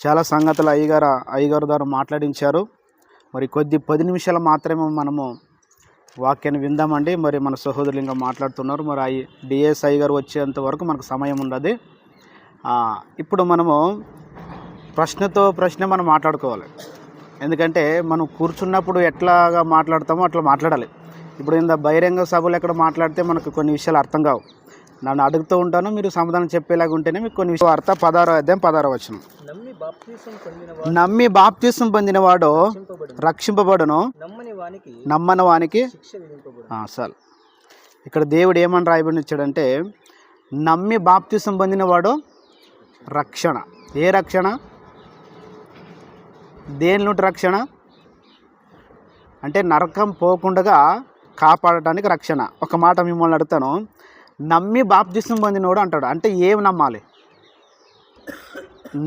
చాలా సంగతులు అయ్యగారు ద్వారా మాట్లాడించారు. మరి 10 నిమిషాలు మాత్రమే మనము వాక్యాన్ని విందామండి. మరి మన సహోదరులు ఇంకా మాట్లాడుతున్నారు. మరి డిఎస్ అయ్యగారు వచ్చేంత వరకు మనకు సమయం ఉండదు. ఇప్పుడు మనము ప్రశ్నతో ప్రశ్న మనం మాట్లాడుకోవాలి. ఎందుకంటే మనం కూర్చున్నప్పుడు ఎట్లాగా మాట్లాడతామో అట్లా మాట్లాడాలి. ఇప్పుడు ఇంత బహిరంగ సభలు ఎక్కడ మాట్లాడితే మనకు కొన్ని విషయాలు అర్థం కావు. నన్ను అడుగుతూ ఉంటాను, మీరు సమాధానం చెప్పేలాగా ఉంటేనే మీకు కొన్ని విషయాలు 16వ అధ్యాయం 16వ వచనం. నమ్మి బాప్తీసం పొందినవాడు రక్షింపబడును, నమ్మని వానికి సార్. ఇక్కడ దేవుడు ఏమని రాయబడి ఇచ్చాడంటే, నమ్మి బాప్తీసం పొందినవాడు రక్షణ. ఏ రక్షణ? దేని నుండి రక్షణ అంటే నరకం పోకుండా కాపాడటానికి రక్షణ. ఒక మాట మిమ్మల్ని అడుగుతాను, నమ్మి బాప్తీసం పొందినవాడు అంటాడు. అంటే ఏం నమ్మాలి?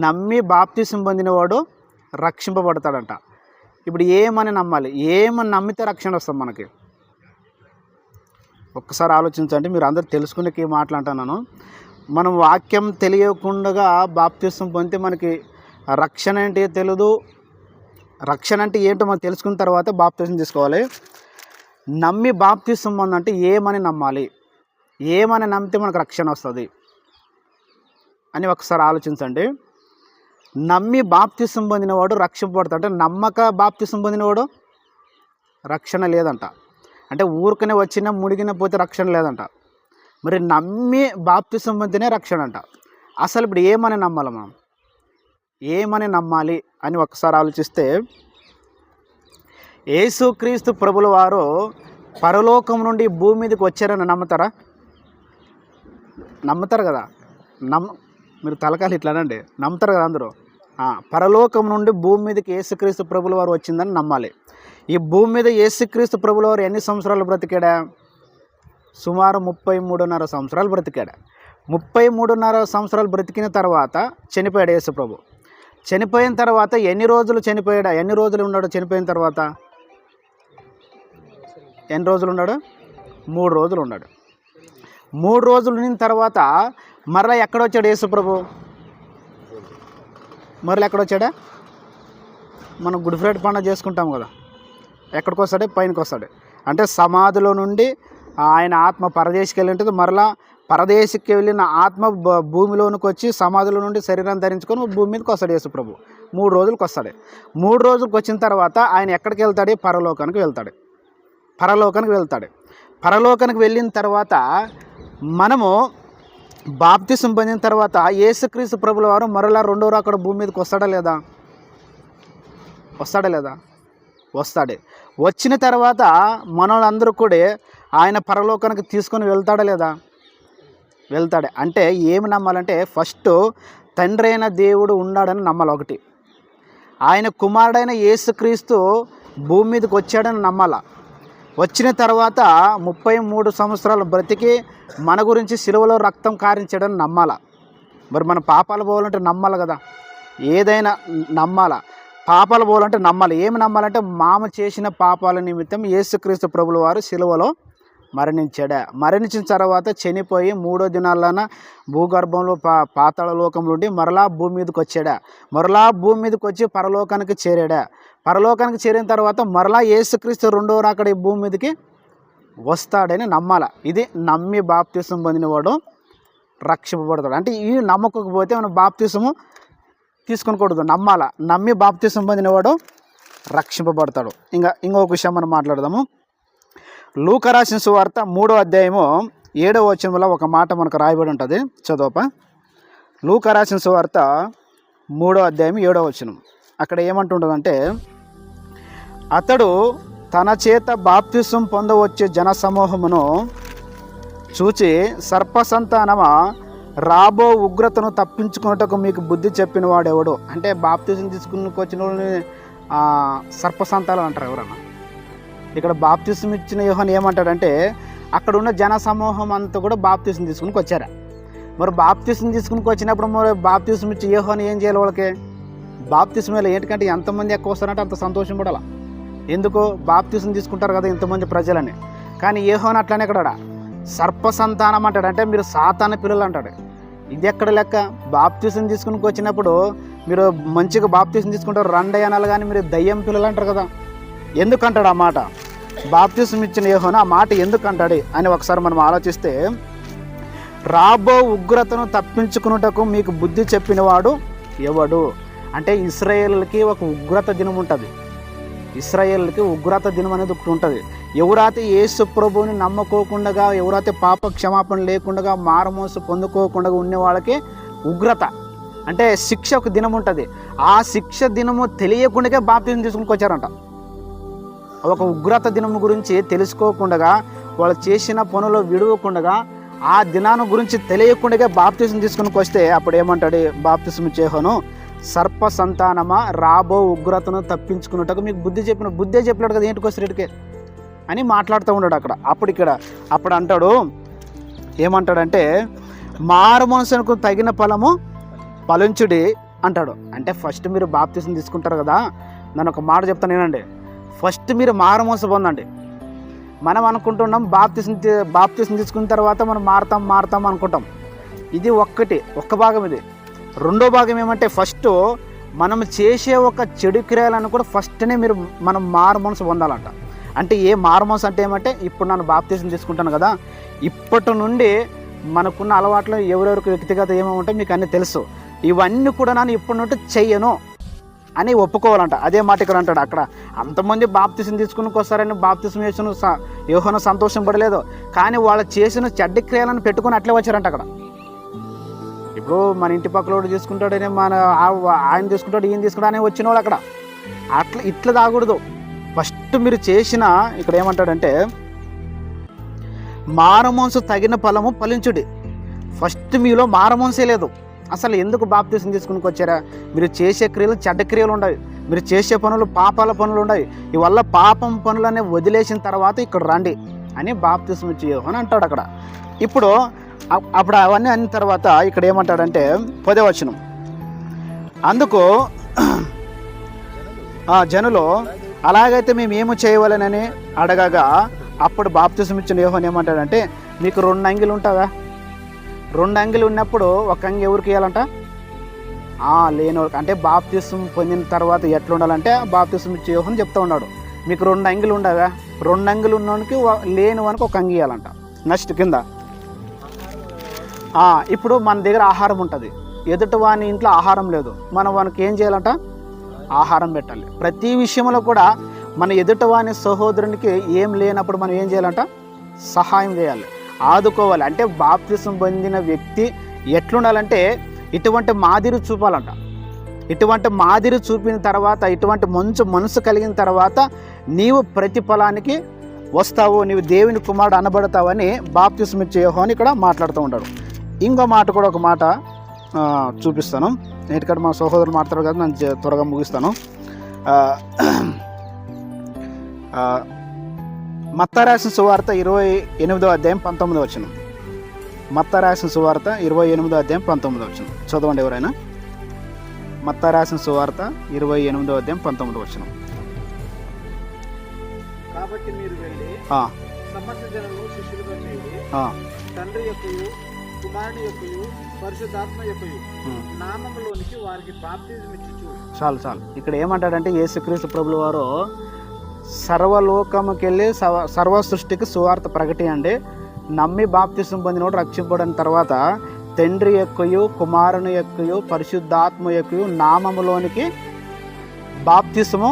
నమ్మి బాప్తీసం పొందినవాడు రక్షింపబడతాడంట. ఇప్పుడు ఏమని నమ్మాలి? ఏమని నమ్మితే రక్షణ వస్తుంది మనకి? ఒక్కసారి ఆలోచించండి. మీరు అందరూ తెలుసుకునే మాట్లాడుతున్నాను. మనం వాక్యం తెలియకుండా బాప్తీసం పొందితే మనకి రక్షణ ఏంటి తెలియదు. రక్షణ అంటే ఏంటో మనం తెలుసుకున్న తర్వాత బాప్తీసం తీసుకోవాలి. నమ్మి బాప్తీసం పొందంటే ఏమని నమ్మాలి? ఏమని నమ్మితే మనకు రక్షణ వస్తుంది అని ఒకసారి ఆలోచించండి. నమ్మి బాప్తీసం పొందినవాడు రక్షింపబడతాడు. అంటే నమ్మక బాప్తీసం పొందినవాడు రక్షణ లేదంట. అంటే ఊరికనే వచ్చినా ముడిగిన పోతే రక్షణ లేదంట. మరి నమ్మి బాప్తీసం పొందితేనే రక్షణ అంట. అసలు ఇప్పుడు ఏమని నమ్మాలి మనం? ఏమని నమ్మాలి అని ఒకసారి ఆలోచిస్తే, యేసుక్రీస్తు ప్రభుల వారు పరలోకం నుండి భూమి మీదకి వచ్చారని నమ్ముతారా? నమ్ముతారు కదా. మీరు తలకాయలు ఇట్లానండి, నమ్ముతారు కదా అందరూ. పరలోకం నుండి భూమి మీదకి యేసుక్రీస్తు ప్రభుల వారు వచ్చిందని నమ్మాలి. ఈ భూమి మీద యేసుక్రీస్తు ప్రభుల వారు ఎన్ని సంవత్సరాలు బ్రతికాడా? సుమారు 33.5 సంవత్సరాలు బ్రతికాడు. 33.5 సంవత్సరాలు బ్రతికిన తర్వాత చనిపోయాడు యేసు ప్రభు. చనిపోయిన తర్వాత ఎన్ని రోజులు చనిపోయాడు? ఎన్ని రోజులు ఉన్నాడు చనిపోయిన తర్వాత? ఎన్ని రోజులు ఉన్నాడు? 3 రోజులు ఉన్నాడు. 3 రోజులు ఉన్న తర్వాత మరలా ఎక్కడొచ్చాడు యేసు ప్రభు? మరలా ఎక్కడొచ్చాడా? మనం గుడ్ ఫ్రైడే పండుగ చేసుకుంటాం కదా. ఎక్కడికి వస్తాడే? పైనకి వస్తాడు. అంటే సమాధిలో నుండి ఆయన ఆత్మ పరదేశికి వెళ్ళి ఉంటుంది. మరలా పరదేశికి వెళ్ళిన ఆత్మ భూమిలోనికి వచ్చి సమాధిలో నుండి శరీరం ధరించుకొని భూమి మీదకి వస్తాడు యేసు ప్రభు. 3 రోజులకు వస్తాడు. 3 రోజులకు వచ్చిన తర్వాత ఆయన ఎక్కడికి వెళ్తాడు? పరలోకానికి వెళ్తాడు. పరలోకానికి వెళ్ళిన తర్వాత మనము బాప్తిసం పొందిన తర్వాత యేసుక్రీస్తు ప్రభుల వారు మరలా రెండో రాకడ భూమి మీదకి వస్తాడా లేదా? వస్తాడే. వచ్చిన తర్వాత మనలందరూ కూడా ఆయన పరలోకానికి తీసుకొని వెళ్తాడా లేదా? వెళ్తాడే. అంటే ఏమి నమ్మాలంటే, ఫస్ట్ తండ్రి అయిన దేవుడు ఉన్నాడని నమ్మాలి ఒకటి. ఆయన కుమారుడైన యేసుక్రీస్తు భూమి మీదకి వచ్చాడని నమ్మాల. వచ్చిన తర్వాత 33 సంవత్సరాలు బ్రతికి మన గురించి సిలువలో రక్తం కారించాడని నమ్మాల. మరి మన పాపాలు పోవాలంటే నమ్మాలి కదా. ఏదైనా నమ్మాలా. పాపాలు పోవాలంటే నమ్మాలి. ఏమి నమ్మాలంటే, మామ చేసిన పాపాల నిమిత్తం యేసుక్రీస్తు ప్రభుల వారు సిలువలో మరణించిన తర్వాత చనిపోయి 3వ దినాలన భూగర్భంలో పాతాళ లోకంలో ఉండి మరలా భూమి మీదకి వచ్చాడా. మరలా భూమి మీదకి వచ్చి పరలోకానికి చేరాడా. పరలోకానికి చేరిన తర్వాత మరలా యేసుక్రీస్తు రెండో రాకడ ఈ భూమి మీదకి వస్తాడని నమ్మాల. ఇది నమ్మి బాప్తిసం పొందినవాడు రక్షింపబడతాడు. అంటే ఈ నమ్మకపోతే మనం బాప్తిసము తీసుకొనకూడదు, నమ్మాల. నమ్మి బాప్తిసం పొందినవాడు రక్షింపబడతాడు. ఇంకొక విషయం మనం మాట్లాడదాము. లూకా రాసిన సువార్త 3వ అధ్యాయము 7వ వచనంలో ఒక మాట మనకు రాయబడి ఉంటుంది. చదవప. లూకా రాసిన సువార్త 3వ అధ్యాయం 7వ వచనం. అక్కడ ఏమంటుంటుందంటే, అతడు తన చేత బాప్తిసం పొందవచ్చే జన సమూహమును చూచి, సర్పసంతానమా, రాబో ఉగ్రతను తప్పించుకున్నట్టుకు మీకు బుద్ధి చెప్పిన వాడెవడు? అంటే బాప్తిసం తీసుకుని వాళ్ళని సర్పసంతాలు అంటారు ఎవరన్నా. ఇక్కడ బాప్తిసం ఇచ్చిన యోహాను ఏమంటాడంటే, అక్కడ ఉన్న జన సమూహం అంతా కూడా బాప్తిసం తీసుకుని వచ్చారా. మరి బాప్తిసం తీసుకుని వచ్చినప్పుడు మరి బాప్తిసం ఇచ్చి యోహాను ఏం చేయాలి? వాళ్ళకి బాప్తిసం వేళ ఏంటంటే ఎంతమంది ఎక్కువ వస్తారంటే అంత సంతోషం పడాల. ఎందుకు? బాప్తిసం తీసుకుంటారు కదా ఇంతమంది ప్రజలని. కానీ యోహాను అట్లనే ఇక్కడ సర్ప సంతానం అంటాడు. అంటే మీరు సాతాన పిల్లలు అంటాడు. ఇది ఎక్కడ లెక్క? బాప్తీసం తీసుకుని వచ్చినప్పుడు మీరు మంచిగా బాప్తీసం తీసుకుంటారు రండి అనాలి, కానీ మీరు దయ్యం పిల్లలు అంటారు కదా. ఎందుకంటాడు ఆ మాట? బాప్తీసం ఇచ్చిన యోహాను ఆ మాట ఎందుకంటాడు అని ఒకసారి మనం ఆలోచిస్తే, రాబో ఉగ్రతను తప్పించుకున్నటకు మీకు బుద్ధి చెప్పినవాడు ఎవడు అంటే, ఇశ్రాయేలుకి ఒక ఉగ్రత దినం ఉంటుంది. ఇశ్రాయేలుకి ఉగ్రత దినం అనేది ఒకటి ఉంటుంది. ఎవరైతే యేసు ప్రభువుని నమ్మకోకుండా, ఎవరైతే పాప క్షమాపణ లేకుండా, మారుమోసు పొందుకోకుండా ఉండే వాళ్ళకి ఉగ్రత అంటే శిక్ష ఒక దినం ఉంటుంది. ఆ శిక్ష దినము తెలియకుండా బాప్తీసం తీసుకుని వచ్చారంట. ఒక ఉగ్రత దినము గురించి తెలుసుకోకుండా, వాళ్ళు చేసిన పనులు విడవకుండా, ఆ దినాన్ని గురించి తెలియకుండా బాప్తీసం తీసుకుని వస్తే అప్పుడు ఏమంటాడు బాప్తీసం ఇచ్చే యోహాను? సర్ప సంతానమా, రాబో ఉగ్రతను తప్పించుకున్నట్టుగా మీకు బుద్ధి చెప్పినాడు కదా, ఏంటికి వస్తే అని మాట్లాడుతూ ఉన్నాడు అక్కడ. అప్పుడు అంటాడు, ఏమంటాడంటే, మారు మనసుకు తగిన ఫలము ఫలించుడి అంటాడు. అంటే ఫస్ట్ మీరు బాప్తీసం తీసుకుంటారు కదా, నన్ను ఒక మాట చెప్తాను నేనండి. ఫస్ట్ మీరు మారు మనసు పొందండి. మనం అనుకుంటున్నాం బాప్తీసం తీసుకున్న తర్వాత మనం మారుతాం అనుకుంటాం. ఇది ఒక్క భాగం. ఇది రెండో భాగం ఏమంటే, ఫస్ట్ మనం చేసే ఒక చెడు క్రియలను కూడా ఫస్ట్నే మనం మారు మనసు పొందాలంట. అంటే ఏ మారు మనసు అంటే ఏమంటే, ఇప్పుడు నన్ను బాప్తీసం తీసుకుంటాను కదా, ఇప్పటి నుండి మనకున్న అలవాట్లు ఎవరెవరికి వ్యక్తిగత ఏమేమి ఉంటాయి మీకు అన్నీ తెలుసు, ఇవన్నీ కూడా నన్ను ఇప్పటి నుండి చెయ్యను అని ఒప్పుకోవాలంట. అదే మాట ఇక్కడ అంటాడు. అక్కడ అంతమంది బాప్తీసం తీసుకుని వస్తారని బాప్తీసం చేసిన యోహాను సంతోషం పడలేదు, కానీ వాళ్ళు చేసిన చెడ్డ క్రియలను పెట్టుకొని అట్లే వచ్చారంట అక్కడ. ఇప్పుడు మన ఇంటి పక్కలోడు తీసుకుంటాడని ఆయన తీసుకుంటాడు, ఈయన తీసుకుంటాడు అని వచ్చిన వాళ్ళు అక్కడ ఇట్లా తాగకూడదు. ఫస్ట్ మీరు చేసిన, ఇక్కడ ఏమంటాడంటే, మారుమనసు తగిన ఫలము ఫలించుడి. ఫస్ట్ మీలో మారుమనసే లేదు. అసలు ఎందుకు బాప్తీసం తీసుకుని వచ్చారా? మీరు చేసే క్రియలు చెడ్డ క్రియలు ఉండవు, మీరు చేసే పనులు పాపాల పనులు ఉండవు. ఇవల్ల పాపం పనులనే వదిలేసిన తర్వాత ఇక్కడ రండి అని బాప్తీసం ఇచ్చి అని అంటాడు అక్కడ. అప్పుడు అవన్నీ అన్న తర్వాత ఇక్కడ ఏమంటాడంటే 10వ వచనం, అందుకు జనులు అలాగైతే మేము ఏమి చేయవాలనని అడగగా, అప్పుడు బాప్తీసం ఇచ్చిన యోహాను ఏమంటాడంటే, మీకు 2 అంగిలు ఉంటుందా? 2 అంగిలు ఉన్నప్పుడు ఒక అంగి ఎవరికి ఇవ్వాలంట? లేని అంటే బాప్తీసం పొందిన తర్వాత ఎట్లా ఉండాలంటే బాప్తీసం ఇచ్చే యోహాను చెప్తూ ఉన్నాడు. మీకు 2 అంగిలు ఉండవా? 2 అంగిలు ఉన్నవానికి లేని వానికి ఒక అంగి ఇవ్వాలంట. నెక్స్ట్ కింద, ఇప్పుడు మన దగ్గర ఆహారం ఉంటుంది, ఎదుటి వాని ఇంట్లో ఆహారం లేదు, మనం వానికి ఏం చేయాలంట? ఆహారం పెట్టాలి. ప్రతి విషయంలో కూడా మన ఎదుటి వాని సహోదరునికి ఏం లేనప్పుడు మనం ఏం చేయాలంట? సహాయం చేయాలి, ఆదుకోవాలి. అంటే బాప్తీసం పొందిన వ్యక్తి ఎట్లుండాలంటే ఇటువంటి మాదిరి చూపాలంట. ఇటువంటి మాదిరి చూపిన తర్వాత, ఇటువంటి మనసు కలిగిన తర్వాత నీవు ప్రతిఫలానికి వస్తావు, నీవు దేవుని కుమారుడు అనబడతావని బాప్తీసం ఇచ్చే యోహాను ఇక్కడ మాట్లాడుతూ ఉంటాడు. ఇంకో మాట కూడా ఒక మాట చూపిస్తాను. ఎందుకంటే మా సహోదరులు మాట్లాడరు కదా, నేను త్వరగా ముగిస్తాను. మత్తయి రాసిన సువార్త 28వ అధ్యాయం 19వ వచనం. మత్తయి రాసిన సువార్త 28వ అధ్యాయం 19వ వచనం చదవండి ఎవరైనా. మత్తయి రాసిన సువార్త 28వ అధ్యాయం 19వ వచనం. కాబట్టి మీరు వెళ్ళి సమస్త జనులను శిష్యులుగా చేయండి, తండ్రి యొక్కయు కుమారుని యొక్కయు పరిశుద్ధాత్మ యొక్కయు నామములోనికి వారికి బాప్తిజం ఇచ్చుచు. చాలు. ఇక్కడ ఏమంటాడంటే, యేసుక్రీస్తు ప్రభుల వారు సర్వలోకముకెళ్ళి సర్వ సృష్టికి సువార్త ప్రకటించండి, నమ్మి బాప్తిజం పొందినోడు రక్షింపబడిన తర్వాత తండ్రి యొక్కయు కుమారుని యొక్కయు పరిశుద్ధాత్మ యొక్కయు నామములోనికి బాప్తిజము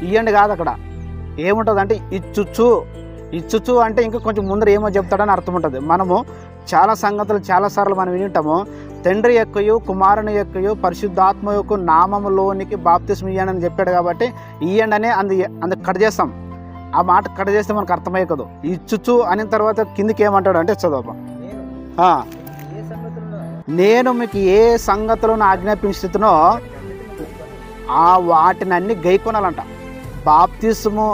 ఇయ్యండి కాదు. అక్కడ ఏముంటుంది అంటే ఇచ్చుచు అంటే ఇంకా కొంచెం ముందర ఏమో చెప్తాడని అర్థం ఉంటుంది. మనము చాలా సంగతులు చాలాసార్లు మనం వింటాము, తండ్రి యొక్కయు కుమారుని యొక్కయు పరిశుద్ధాత్మ యొక్క నామములోనికి బాప్తిజం ఇయ్యండి అని చెప్పాడు కాబట్టి ఇయ్యండి అని అందు కట్ చేస్తాం. ఆ మాట కట్ చేస్తే మనకు అర్థమయ్యకదు. ఇచ్చుచు అనిన తర్వాత కిందికి ఏమంటాడు అంటే, చదవ, నేను మీకు ఏ సంగతులను ఆజ్ఞాపించుతున్నో వాటిని అన్ని గైకొనాలంట. బాప్తిజము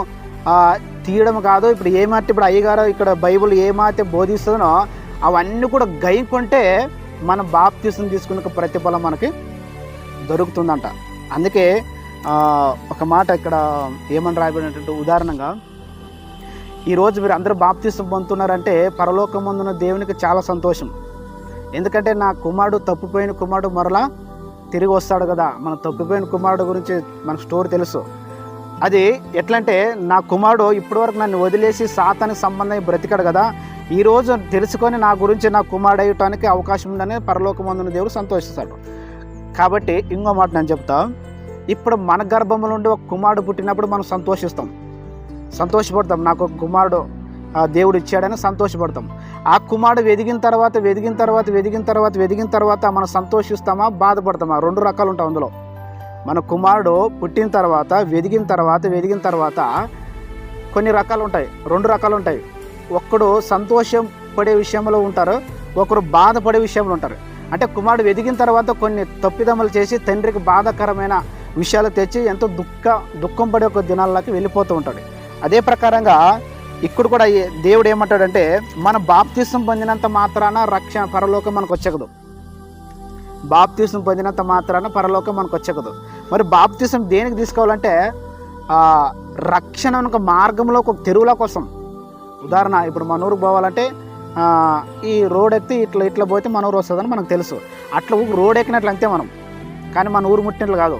తీయడం కాదు. ఇప్పుడు అయ్యగారు ఇక్కడ బైబిల్ ఏమైతే బోధిస్తుందో అవన్నీ కూడా గైకొంటే మనం బాప్తిజం తీసుకున్న ప్రతిఫలం మనకి దొరుకుతుందంట. అందుకే ఒక మాట ఇక్కడ ఏమని రాయబడినటువంటి ఉదాహరణగా, ఈరోజు మీరు అందరూ బాప్తిజం పొందుతున్నారంటే పరలోకమందున్న దేవునికి చాలా సంతోషం. ఎందుకంటే నా కుమారుడు, తప్పిపోయిన కుమారుడు మరలా తిరిగి వస్తాడు కదా. మన తప్పిపోయిన కుమారుడు గురించి మనకు స్టోరీ తెలుసు. అది ఎట్లంటే, నా కుమారుడు ఇప్పటివరకు నన్ను వదిలేసి సాతానికి సంబంధం బ్రతికాడు కదా, ఈరోజు తెలుసుకొని నా గురించి నా కుమారుడు అయ్యటానికి అవకాశం ఉందని పరలోకమందున దేవుడు సంతోషిస్తాడు. కాబట్టి ఇంకో మాట నేను చెప్తా, ఇప్పుడు మన గర్భంలో నుండి ఒక కుమారుడు పుట్టినప్పుడు మనం సంతోషపడతాం. నాకు ఒక కుమారుడు దేవుడు ఇచ్చాడని సంతోషపడతాం. ఆ కుమారుడు ఎదిగిన తర్వాత మనం సంతోషిస్తామా, బాధపడతామా? రెండు రకాలు ఉంటాం అందులో. మన కుమారుడు పుట్టిన తర్వాత ఎదిగిన తర్వాత కొన్ని రకాలు ఉంటాయి, రెండు రకాలు ఉంటాయి. ఒక్కడు సంతోషం పడే విషయంలో ఉంటారు, ఒకరు బాధపడే విషయంలో ఉంటారు. అంటే కుమారుడు ఎదిగిన తర్వాత కొన్ని తప్పిదములు చేసి తండ్రికి బాధాకరమైన విషయాలు తెచ్చి ఎంతో దుఃఖం పడే ఒక దినాల్లోకి వెళ్ళిపోతూ ఉంటాడు. అదే ప్రకారంగా ఇక్కడ కూడా దేవుడు ఏమంటాడంటే, మన బాప్తిసం పొందినంత మాత్రాన రక్షణ పరలోకం మనకు వచ్చకదు. బాప్తిసం పొందినంత మాత్రాన పరలోకం మనకు వచ్చకదు. మరి బాప్తిసం దేనికి తీసుకోవాలంటే, రక్షణ ఒక మార్గంలో, ఒక తెరువుల కోసం. ఉదాహరణ, ఇప్పుడు మన ఊరికి పోవాలంటే ఈ రోడ్ ఎక్కి ఇట్లా పోతే మన ఊరు వస్తుందని మనకు తెలుసు. అట్లా రోడ్ ఎక్కినట్లు అంతే మనం, కానీ మన ఊరు ముట్టినట్లు కాదు.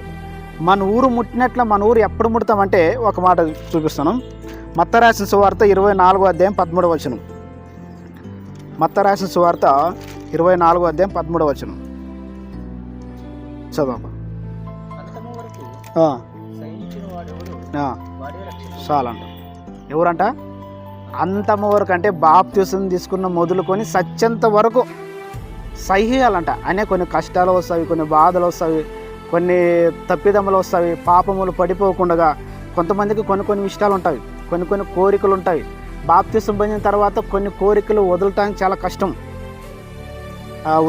మన ఊరు ముట్టినట్లు మన ఊరు ఎప్పుడు ముడతామంటే, ఒక మాట చూపిస్తాను. మత్తయి రాసిన సువార్త 24వ అధ్యాయం 13వ వచనం. మత్తయి రాసిన సువార్త 24వ అధ్యాయం 13వ వచనం చదవ. చాలంట. ఎవరంట? అంతము వరకు అంటే బాప్తిసం తీసుకున్న మొదలుకొని సత్యంత వరకు సహియాలంట. అనే కొన్ని కష్టాలు వస్తాయి, కొన్ని బాధలు వస్తాయి, కొన్ని తప్పిదములు వస్తాయి, పాపములు పడిపోకుండా. కొంతమందికి కొన్ని ఇష్టాలు ఉంటాయి, కొన్ని కోరికలు ఉంటాయి. బాప్తిసం పొందిన తర్వాత కొన్ని కోరికలు వదలటానికి చాలా కష్టం.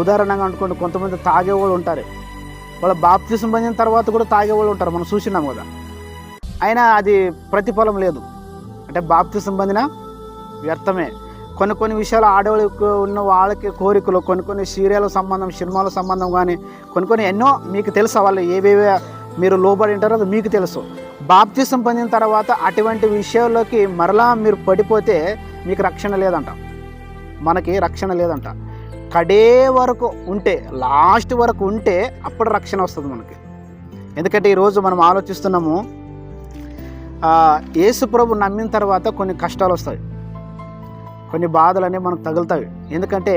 ఉదాహరణగా అనుకోండి, కొంతమంది తాగేవాళ్ళు ఉంటారు. వాళ్ళ బాప్తిసం పొందిన తర్వాత కూడా తాగేవాళ్ళు ఉంటారు, మనం చూసినాం కదా. అయినా అది ప్రతిఫలం లేదు. అంటే బాప్తిసం పొందిన వ్యర్థమే. కొన్ని విషయాలు ఆడవాళ్ళకి ఉన్న వాళ్ళకి కోరికలు, కొన్ని సీరియల్ సంబంధం, సినిమాల సంబంధం, కానీ కొన్ని ఎన్నో మీకు తెలుసు. వాళ్ళు ఏవేవి మీరు లోబడి ఉంటారో అది మీకు తెలుసు. బాప్తిసం పొందిన తర్వాత అటువంటి విషయాల్లోకి మరలా మీరు పడిపోతే మీకు రక్షణ లేదంట, మనకి రక్షణ లేదంట. కడే వరకు ఉంటే, లాస్ట్ వరకు ఉంటే అప్పుడు రక్షణ వస్తుంది మనకి. ఎందుకంటే ఈరోజు మనం ఆలోచిస్తున్నాము, యేసు ప్రభు నమ్మిన తర్వాత కొన్ని కష్టాలు వస్తాయి, కొన్ని బాధలు అనేవి మనకు తగులుతాయి. ఎందుకంటే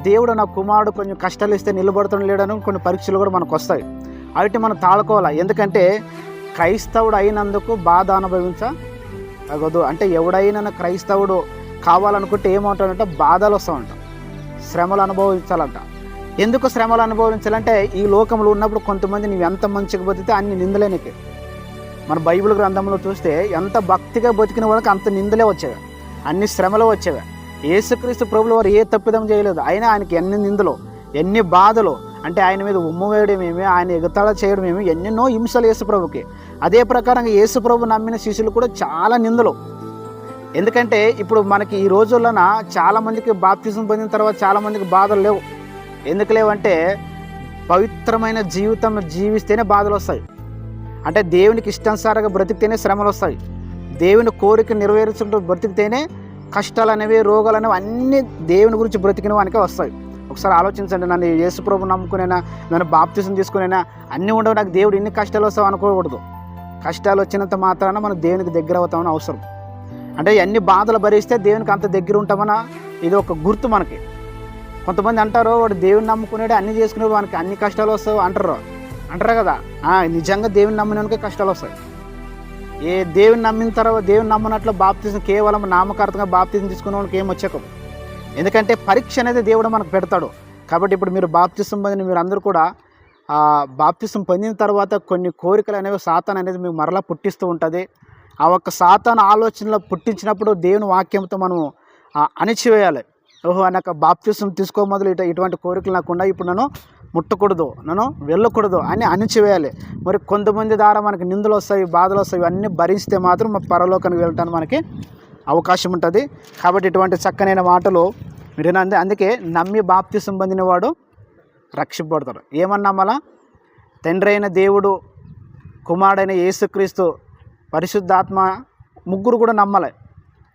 దేవుడు నా కుమారుడు కొంచెం కష్టాలు ఇస్తే నిలబడుతున్న లేడని కొన్ని పరీక్షలు కూడా మనకు వస్తాయి. అవిటి మనం తాళుకోవాలి. ఎందుకంటే క్రైస్తవుడు అయినందుకు బాధ అనుభవించగదు. అంటే ఎవడైనా క్రైస్తవుడు కావాలనుకుంటే ఏమవుతాడంటే బాధలు వస్తామంట, శ్రమలు అనుభవించాలంట. ఎందుకు శ్రమలు అనుభవించాలంటే, ఈ లోకంలో ఉన్నప్పుడు కొంతమంది నీవు ఎంత మంచిగా బతికితే అన్ని నిందలే నీకు. మన బైబిల్ గ్రంథంలో చూస్తే ఎంత భక్తిగా బతికిన వాళ్ళకి అంత నిందలే వచ్చేవి, అన్ని శ్రమలు వచ్చేవి. యేసుక్రీస్తు ప్రభువుల వారు ఏ తప్పిదం చేయలేదు, అయినా ఆయనకి ఎన్ని నిందలు, ఎన్ని బాధలు. అంటే ఆయన మీద ఉమ్ము వేయడమేమి, ఆయన ఎగతాళ చేయడమేమి, ఎన్నెన్నో హింసలు యేసుప్రభుకి. అదే ప్రకారంగా యేసుప్రభు నమ్మిన శిష్యులు కూడా చాలా నిందలు. ఎందుకంటే ఇప్పుడు మనకి ఈ రోజుల్లోన చాలామందికి బాప్తిజం పొందిన తర్వాత చాలామందికి బాధలు లేవు. ఎందుకు లేవంటే, పవిత్రమైన జీవితం జీవిస్తేనే బాధలు వస్తాయి. అంటే దేవునికి ఇష్టానుసారంగా బ్రతికితేనే శ్రమలు వస్తాయి. దేవుని కోరిక నెరవేర్చుకుంటూ బ్రతికితేనే కష్టాలు అనేవి, రోగాలు అనేవి అన్నీ దేవుని గురించి బ్రతికిన వానికే వస్తాయి. ఒకసారి ఆలోచించండి, నన్ను యేసుప్రభు నమ్ముకునేనా, నన్ను బాప్తిజం తీసుకునేనా, అన్నీ ఉండవు, నాకు దేవుడు ఇన్ని కష్టాలు వస్తావు అనుకోకూడదు. కష్టాలు వచ్చినంత మాత్రాన మనం దేవునికి దగ్గర అవుతామని అవసరం. అంటే అన్ని బాధలు భరిస్తే దేవునికి అంత దగ్గర ఉంటామన్నా ఇది ఒక గుర్తు మనకి. కొంతమంది అంటారు, వాడు దేవుని నమ్ముకునేడు అన్నీ చేసుకునేవాడు వానికి అన్ని కష్టాలు వస్తావు అంటారు కదా. నిజంగా దేవుని నమ్మినకే కష్టాలు వస్తాయి. ఏ దేవుని నమ్మిన తర్వాత దేవుని నమ్మనట్లు బాప్తిజం కేవలం నామకార్థంగా బాప్తిజం తీసుకునే వానికి ఏం వచ్చాక. ఎందుకంటే పరీక్ష అనేది దేవుడు మనకు పెడతాడు. కాబట్టి ఇప్పుడు మీరు బాప్తిజం పొందిన మీరు అందరూ కూడా బాప్తిజం పొందిన తర్వాత కొన్ని కోరికలు అనేవి సాతాను అనేది మీకు మరలా పుట్టిస్తూ ఉంటుంది. ఆ ఒక్క సాతాను ఆలోచనలో పుట్టించినప్పుడు దేవుని వాక్యంతో మనం అణిచివేయాలి. ఓహో, నాకు బాప్తిజం తీసుకో మొదలు ఇటువంటి కోరికలు నాకు ఉన్నాయి, ఇప్పుడు నన్ను ముట్టకూడదు, నన్ను వెళ్ళకూడదు అని అణిచివేయాలి. మరి కొంతమంది ద్వారా మనకి నిందలు వస్తాయి, బాధలు వస్తాయి, ఇవన్నీ భరిస్తే మాత్రం పరలోకానికి వెళ్ళటానికి మనకి అవకాశం ఉంటుంది. కాబట్టి ఇటువంటి చక్కనైన మాటలు మీరు అందుకే నమ్మి బాప్తిజం పొందినవాడు రక్షింపబడతాడు. ఏమన్నా మళ్ళా తండ్రి అయిన దేవుడు, కుమారుడైన యేసుక్రీస్తు, పరిశుద్ధాత్మ ముగ్గురు కూడా నమ్మాలి,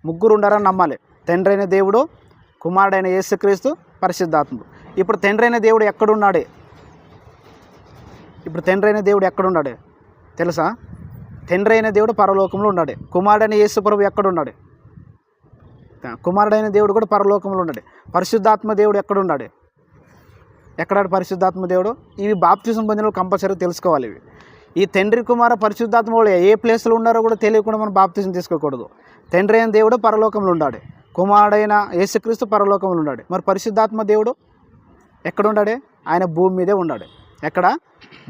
ముగ్గురు ఉండారని నమ్మాలి. తండ్రి అయిన దేవుడు, కుమారుడైన యేసుక్రీస్తు, పరిశుద్ధాత్ముడు. ఇప్పుడు తండ్రి అయిన దేవుడు ఎక్కడున్నాడే? ఇప్పుడు తండ్రి అయిన దేవుడు ఎక్కడున్నాడే తెలుసా? తండ్రి అయిన దేవుడు పరలోకంలో ఉన్నాడు. కుమారుడైన యేసు ప్రభు ఎక్కడున్నాడు? కుమారుడైన దేవుడు కూడా పరలోకంలో ఉన్నాడు. పరిశుద్ధాత్మ దేవుడు ఎక్కడున్నాడు? ఎక్కడాడు పరిశుద్ధాత్మ దేవుడు? ఇవి బాప్తిజం పొందిన కంపల్సరీ తెలుసుకోవాలి. ఇవి ఈ తండ్రి కుమార పరిశుద్ధాత్మ వాళ్ళు ఏ ప్లేస్లో ఉన్నారో కూడా తెలియకుండా మనం బాప్తిజం తీసుకోకూడదు. తండ్రి అయిన దేవుడు పరలోకంలో ఉన్నాడు, కుమారుడైన యేసుక్రీస్తు పరలోకంలో ఉన్నాడు. మరి పరిశుద్ధాత్మ దేవుడు ఎక్కడ ఉన్నాడే? ఆయన భూమి మీదే ఉన్నాడు. ఎక్కడ?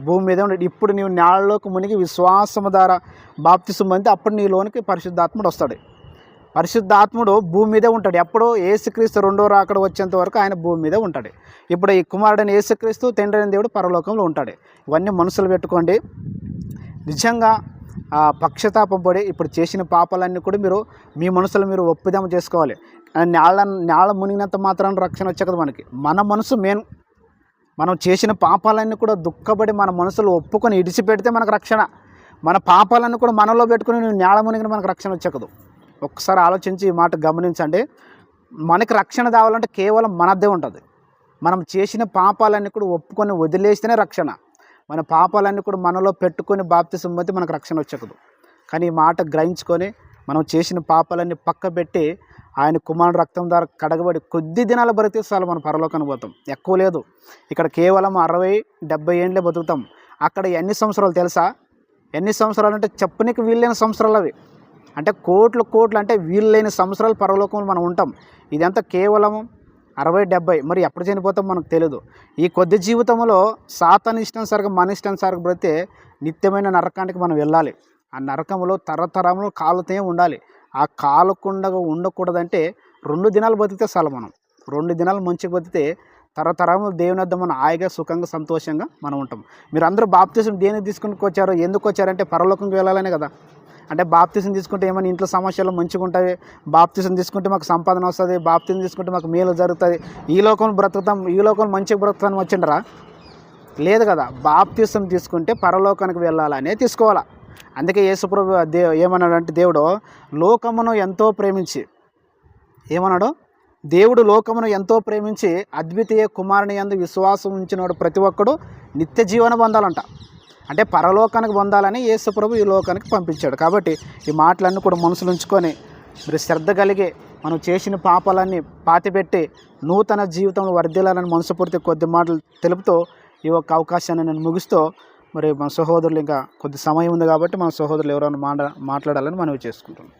భూమి మీదే ఉన్నాడు. ఇప్పుడు నీవు నేలలోకి మునిగి విశ్వాసము ద్వారా బాప్తిజం పొందితే అప్పుడు నీలోనికి పరిశుద్ధాత్ముడు వస్తాడు. పరిశుద్ధాత్ముడు భూమి మీదే ఉంటాడు. ఎప్పుడో యేసుక్రీస్తు రెండో రాకడ వచ్చేంత వరకు ఆయన భూమి మీదే ఉంటాడు. ఇప్పుడు ఈ కుమారుడైన యేసుక్రీస్తు, తండ్రి అయిన దేవుడు పరలోకంలో ఉంటాడు. ఇవన్నీ మనసులు పెట్టుకోండి. నిజంగా పక్షతాపం పడి ఇప్పుడు చేసిన పాపాలన్నీ కూడా మీరు మీ మనసులో మీరు ఒప్పిదం చేసుకోవాలి. నేల మునిగినంత మాత్రాన రక్షణ వచ్చే కదా మనకి. మన మనసు మెయిన్. మనం చేసిన పాపాలన్నీ కూడా దుఃఖపడి మన మనసులో ఒప్పుకొని ఇడిచిపెడితే మనకు రక్షణ. మన పాపాలన్నీ కూడా మనలో పెట్టుకుని నువ్వు నేల మునిగిన మనకు రక్షణ వచ్చేకదు. ఒక్కసారి ఆలోచించి ఈ మాట గమనించండి. మనకి రక్షణ కావాలంటే కేవలం మనదే ఉంటుంది. మనం చేసిన పాపాలన్నీ కూడా ఒప్పుకొని వదిలేస్తేనే రక్షణ. మన పాపాలన్నీ కూడా మనలో పెట్టుకొని బాప్తిసం పొందితే మనకు రక్షణ వచ్చేకదు. కానీ ఈ మాట గ్రహించుకొని మనం చేసిన పాపాలన్నీ పక్క పెట్టి ఆయన కుమారుడు రక్తం ద్వారా కడగబడి కొద్ది దినాలు బ్రతికి చాలు మనం పరలోకానికి పోతాం. ఎక్కువ లేదు. ఇక్కడ కేవలం 60-70 ఏండ్లే బతుకుతాం. అక్కడ ఎన్ని సంవత్సరాలు తెలుసా? ఎన్ని సంవత్సరాలు అంటే చెప్పనికి వీళ్ళైన సంవత్సరాలు అవి. అంటే కోట్లు అంటే వీళ్ళైన సంవత్సరాలు పరలోకంలో మనం ఉంటాం. ఇదంతా కేవలం 60-70. మరి ఎప్పుడు చనిపోతాం మనకు తెలియదు. ఈ కొద్ది జీవితంలో సాతాను ఇష్టానుసారంగా మన ఇష్టానుసారంగా బ్రతితే నిత్యమైన నరకానికి మనం వెళ్ళాలి. ఆ నరకంలో తరతరంలో కాలుతూనే ఉండాలి. ఆ కాలకుండా ఉండకూడదంటే 2 దినాలు బతికితే చాలు. మనం 2 దినాలు మంచిగా బతికితే తరతరంలో దేవుని వద్ద మనం హాయిగా సుఖంగా సంతోషంగా మనం ఉంటాం. మీరు అందరూ బాప్తిజం దేనికి తీసుకుని వచ్చారో, ఎందుకు వచ్చారంటే పరలోకంకి వెళ్ళాలనే కదా. అంటే బాప్తిజం తీసుకుంటే ఏమైనా ఇంట్లో సమస్యలు మంచిగా ఉంటాయి, బాప్తిజం తీసుకుంటే మాకు సంపాదన వస్తుంది, బాప్తిజం తీసుకుంటే మాకు మేలు జరుగుతుంది, ఈ లోకం బ్రతుకుతాం, ఈ లోకం మంచిగా బ్రతుకుతాం వచ్చిండరా? లేదు కదా. బాప్తిజం తీసుకుంటే పరలోకానికి వెళ్ళాలనే తీసుకోవాలా. అందుకే యేసుప్రభు ఏమన్నాడంటే, దేవుడు లోకమును ఎంతో ప్రేమించి ఏమన్నాడు? దేవుడు లోకమును ఎంతో ప్రేమించి అద్వితీయ కుమారుని యందు విశ్వాసం ఉంచినవాడు ప్రతి ఒక్కడు నిత్య జీవన పొందాలంట. అంటే పరలోకానికి పొందాలని యేసుప్రభు ఈ లోకానికి పంపించాడు. కాబట్టి ఈ మాటలన్నీ కూడా మనసులో ఉంచుకొని మీరు శ్రద్ధ కలిగి మనం చేసిన పాపాలన్నీ పాతిపెట్టి నూతన జీవితంలో వర్ధిల్లాలని మనసుపూర్తి కొద్ది మాటలు తెలుపుతూ ఈ యొక్క అవకాశాన్ని నేను ముగిస్తూ, మరి మన సహోదరులు ఇంకా కొద్ది సమయం ఉంది కాబట్టి మన సహోదరులు ఎవరైనా మాట్లాడాలని మనవి చేసుకుంటున్నాం.